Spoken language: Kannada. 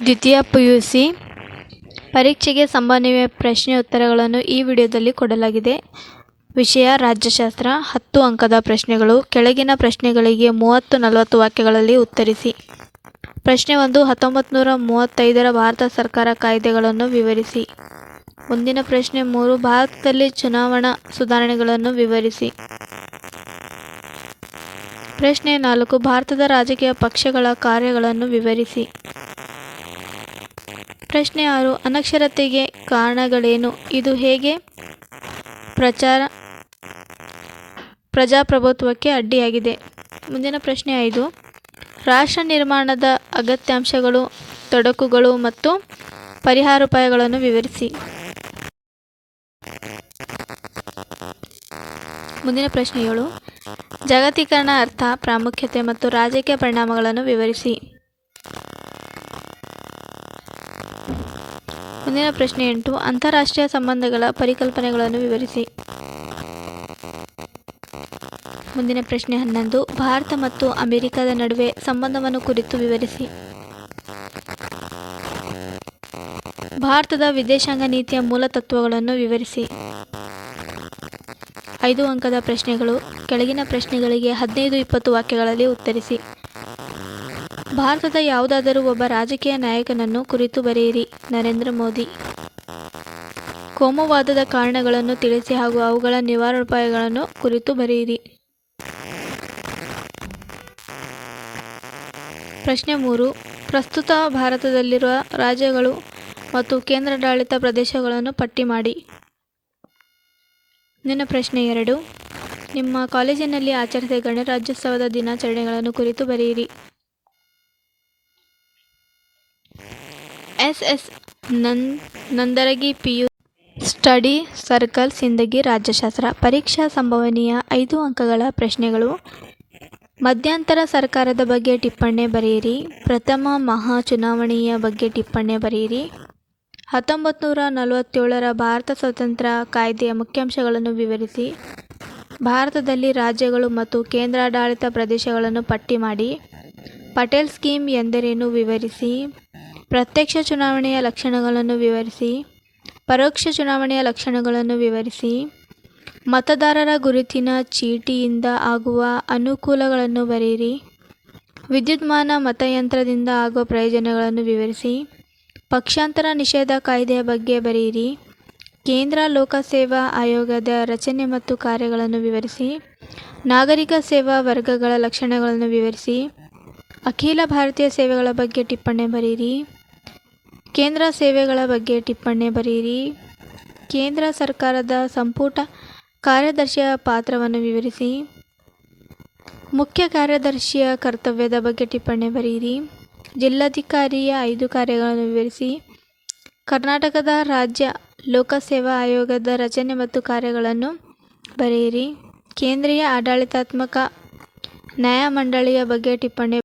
ದ್ವಿತೀಯ PUC ಪರೀಕ್ಷೆಗೆ ಸಂಬಂಧಿಸಿದ ಪ್ರಶ್ನೆ ಉತ್ತರಗಳನ್ನು ಈ ವಿಡಿಯೋದಲ್ಲಿ ಕೊಡಲಾಗಿದೆ. ವಿಷಯ ರಾಜ್ಯಶಾಸ್ತ್ರ. 10 ಅಂಕದ ಪ್ರಶ್ನೆಗಳು. ಕೆಳಗಿನ ಪ್ರಶ್ನೆಗಳಿಗೆ 30-40 ವಾಕ್ಯಗಳಲ್ಲಿ ಉತ್ತರಿಸಿ. ಪ್ರಶ್ನೆ 1. 1935ರ ಭಾರತ ಸರ್ಕಾರ ಕಾಯ್ದೆಗಳನ್ನು ವಿವರಿಸಿ. ಮುಂದಿನ ಪ್ರಶ್ನೆ 3. ಭಾರತದಲ್ಲಿ ಚುನಾವಣಾ ಸುಧಾರಣೆಗಳನ್ನು ವಿವರಿಸಿ. ಪ್ರಶ್ನೆ 4. ಭಾರತದ ರಾಜಕೀಯ ಪಕ್ಷಗಳ ಕಾರ್ಯಗಳನ್ನು ವಿವರಿಸಿ. ಪ್ರಶ್ನೆ 6. ಅನಕ್ಷರತೆಗೆ ಕಾರಣಗಳೇನು? ಇದು ಹೇಗೆ ಪ್ರಜಾಪ್ರಭುತ್ವಕ್ಕೆ ಅಡ್ಡಿಯಾಗಿದೆ? ಮುಂದಿನ ಪ್ರಶ್ನೆ 5. ರಾಷ್ಟ್ರ ನಿರ್ಮಾಣದ ಅಗತ್ಯಾಂಶಗಳು, ತೊಡಕುಗಳು ಮತ್ತು ಪರಿಹಾರೋಪಾಯಗಳನ್ನು ವಿವರಿಸಿ. ಮುಂದಿನ ಪ್ರಶ್ನೆ 7. ಜಾಗತೀಕರಣ ಅರ್ಥ, ಪ್ರಾಮುಖ್ಯತೆ ಮತ್ತು ರಾಜಕೀಯ ಪರಿಣಾಮಗಳನ್ನು ವಿವರಿಸಿ. ಮುಂದಿನ ಪ್ರಶ್ನೆ 8. ಅಂತಾರಾಷ್ಟ್ರೀಯ ಸಂಬಂಧಗಳ ಪರಿಕಲ್ಪನೆಗಳನ್ನು ವಿವರಿಸಿ. ಮುಂದಿನ ಪ್ರಶ್ನೆ 11. ಭಾರತ ಮತ್ತು ಅಮೆರಿಕದ ನಡುವೆ ಸಂಬಂಧವನ್ನು ಕುರಿತು ವಿವರಿಸಿ. ಭಾರತದ ವಿದೇಶಾಂಗ ನೀತಿಯ ಮೂಲ ತತ್ವಗಳನ್ನು ವಿವರಿಸಿ. 5 ಅಂಕದ ಪ್ರಶ್ನೆಗಳು. ಕೆಳಗಿನ ಪ್ರಶ್ನೆಗಳಿಗೆ 15-20 ವಾಕ್ಯಗಳಲ್ಲಿ ಉತ್ತರಿಸಿ. ಭಾರತದ ಯಾವುದಾದರೂ ಒಬ್ಬ ರಾಜಕೀಯ ನಾಯಕನನ್ನು ಕುರಿತು ಬರೆಯಿರಿ. ನರೇಂದ್ರ ಮೋದಿ. ಕೋಮುವಾದದ ಕಾರಣಗಳನ್ನು ತಿಳಿಸಿ ಹಾಗೂ ಅವುಗಳ ನಿವಾರಣೋಪಾಯಗಳನ್ನು ಕುರಿತು ಬರೆಯಿರಿ. ಪ್ರಶ್ನೆ 3. ಪ್ರಸ್ತುತ ಭಾರತದಲ್ಲಿರುವ ರಾಜ್ಯಗಳು ಮತ್ತು ಕೇಂದ್ರಾಡಳಿತ ಪ್ರದೇಶಗಳನ್ನು ಪಟ್ಟಿ ಮಾಡಿ. ಮುಂದಿನ ಪ್ರಶ್ನೆ 2. ನಿಮ್ಮ ಕಾಲೇಜಿನಲ್ಲಿ ಆಚರಿಸಿದ ಗಣರಾಜ್ಯೋತ್ಸವದ ದಿನಾಚರಣೆಗಳನ್ನು ಕುರಿತು ಬರೆಯಿರಿ. SS Nandaragi PU study circle Sindagi ರಾಜ್ಯಶಾಸ್ತ್ರ. ಪರೀಕ್ಷಾ ಸಂಭವನೀಯ 5 ಅಂಕಗಳ ಪ್ರಶ್ನೆಗಳು. ಮಧ್ಯಂತರ ಸರ್ಕಾರದ ಬಗ್ಗೆ ಟಿಪ್ಪಣಿ ಬರೆಯಿರಿ. ಪ್ರಥಮ ಮಹಾ ಚುನಾವಣೆಯ ಬಗ್ಗೆ ಟಿಪ್ಪಣಿ ಬರೆಯಿರಿ. 1947ರ ಭಾರತ ಸ್ವಾತಂತ್ರ್ಯ ಕಾಯ್ದೆಯ ಮುಖ್ಯಾಂಶಗಳನ್ನು ವಿವರಿಸಿ. ಭಾರತದಲ್ಲಿ ರಾಜ್ಯಗಳು ಮತ್ತು ಕೇಂದ್ರಾಡಳಿತ ಪ್ರದೇಶಗಳನ್ನು ಪಟ್ಟಿ ಮಾಡಿ. ಪಟೇಲ್ ಸ್ಕೀಮ್ ಎಂದರೇನು ವಿವರಿಸಿ. ಪ್ರತ್ಯಕ್ಷ ಚುನಾವಣೆಯ ಲಕ್ಷಣಗಳನ್ನು ವಿವರಿಸಿ. ಪರೋಕ್ಷ ಚುನಾವಣೆಯ ಲಕ್ಷಣಗಳನ್ನು ವಿವರಿಸಿ. ಮತದಾರರ ಗುರುತಿನ ಚೀಟಿಯಿಂದ ಆಗುವ ಅನುಕೂಲಗಳನ್ನು ಬರೆಯಿರಿ. ವಿದ್ಯುನ್ಮಾನ ಮತಯಂತ್ರದಿಂದ ಆಗುವ ಪ್ರಯೋಜನಗಳನ್ನು ವಿವರಿಸಿ. ಪಕ್ಷಾಂತರ ನಿಷೇಧ ಕಾಯ್ದೆಯ ಬಗ್ಗೆ ಬರೆಯಿರಿ. ಕೇಂದ್ರ ಲೋಕಸೇವಾ ಆಯೋಗದ ರಚನೆ ಮತ್ತು ಕಾರ್ಯಗಳನ್ನು ವಿವರಿಸಿ. ನಾಗರಿಕ ಸೇವಾ ವರ್ಗಗಳ ಲಕ್ಷಣಗಳನ್ನು ವಿವರಿಸಿ. ಅಖಿಲ ಭಾರತೀಯ ಸೇವೆಗಳ ಬಗ್ಗೆ ಟಿಪ್ಪಣಿ ಬರೆಯಿರಿ. ಕೇಂದ್ರ ಸೇವೆಗಳ ಬಗ್ಗೆ ಟಿಪ್ಪಣಿ ಬರೆಯಿರಿ. ಕೇಂದ್ರ ಸರ್ಕಾರದ ಸಂಪುಟ ಕಾರ್ಯದರ್ಶಿಯ ಪಾತ್ರವನ್ನು ವಿವರಿಸಿ. ಮುಖ್ಯ ಕಾರ್ಯದರ್ಶಿಯ ಕರ್ತವ್ಯದ ಬಗ್ಗೆ ಟಿಪ್ಪಣಿ ಬರೆಯಿರಿ. ಜಿಲ್ಲಾಧಿಕಾರಿಯ 5 ಕಾರ್ಯಗಳನ್ನು ವಿವರಿಸಿ. ಕರ್ನಾಟಕದ ರಾಜ್ಯ ಲೋಕಸೇವಾ ಆಯೋಗದ ರಚನೆ ಮತ್ತು ಕಾರ್ಯಗಳನ್ನು ಬರೆಯಿರಿ. ಕೇಂದ್ರೀಯ ಆಡಳಿತಾತ್ಮಕ ನ್ಯಾಯಮಂಡಳಿಯ ಬಗ್ಗೆ ಟಿಪ್ಪಣಿ